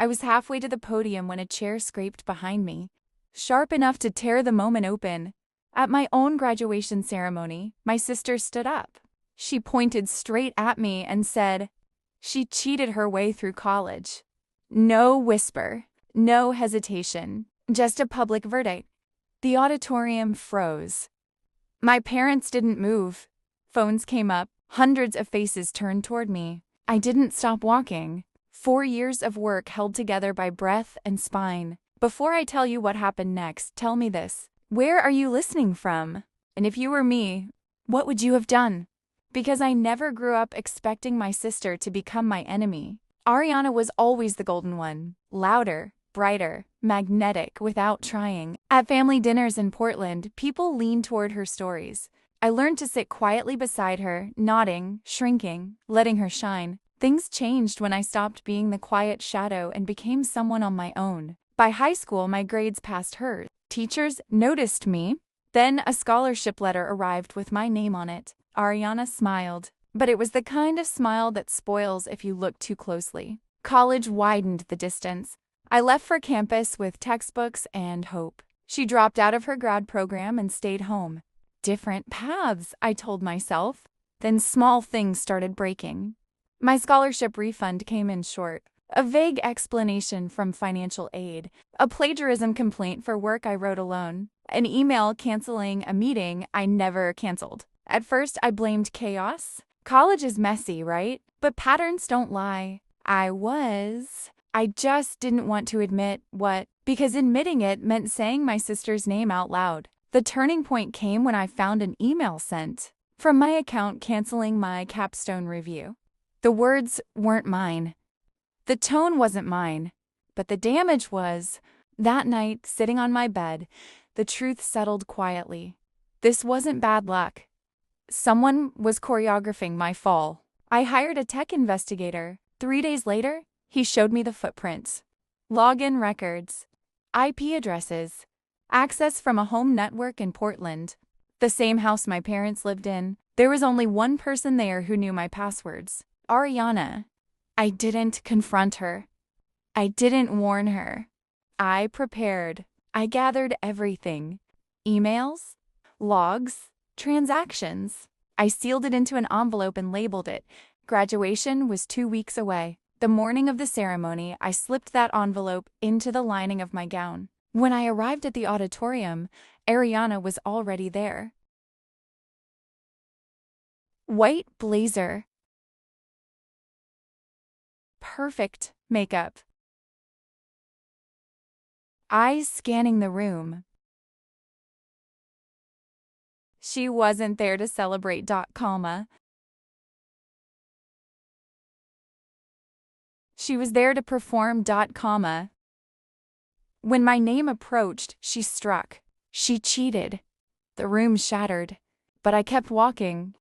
I was halfway to the podium when a chair scraped behind me, sharp enough to tear the moment open. At my own graduation ceremony, my sister stood up. She pointed straight at me and said, she cheated her way through college. No whisper, no hesitation, just a public verdict. The auditorium froze. My parents didn't move. Phones came up, hundreds of faces turned toward me. I didn't stop walking. 4 years of work held together by breath and spine. Before I tell you what happened next, tell me this. Where are you listening from? And if you were me, what would you have done? Because I never grew up expecting my sister to become my enemy. Ariana was always the golden one, louder, brighter, magnetic without trying. At family dinners in Portland, people leaned toward her stories. I learned to sit quietly beside her, nodding, shrinking, letting her shine. Things changed when I stopped being the quiet shadow and became someone on my own. By high school, my grades passed hers. Teachers noticed me. Then a scholarship letter arrived with my name on it. Ariana smiled, but it was the kind of smile that spoils if you look too closely. College widened the distance. I left for campus with textbooks and hope. She dropped out of her grad program and stayed home. Different paths, I told myself. Then small things started breaking. My scholarship refund came in short. A vague explanation from financial aid, a plagiarism complaint for work I wrote alone, an email canceling a meeting I never canceled. At first, I blamed chaos. College is messy, right? But patterns don't lie. I just didn't want to admit because admitting it meant saying my sister's name out loud. The turning point came when I found an email sent from my account canceling my capstone review. The words weren't mine. The tone wasn't mine, but the damage was. That night, sitting on my bed, the truth settled quietly. This wasn't bad luck. Someone was choreographing my fall. I hired a tech investigator. 3 days later, he showed me the footprints. Login records, IP addresses, access from a home network in Portland, the same house my parents lived in. There was only one person there who knew my passwords, Ariana. I didn't confront her. I didn't warn her. I prepared. I gathered everything. Emails, logs, transactions. I sealed it into an envelope and labeled it. Graduation was 2 weeks away. The morning of the ceremony, I slipped that envelope into the lining of my gown. When I arrived at the auditorium, Ariana was already there. White blazer. Perfect makeup. Eyes scanning the room. She wasn't there to celebrate. She was there to perform. When my name approached, she struck. She cheated. The room shattered. But I kept walking.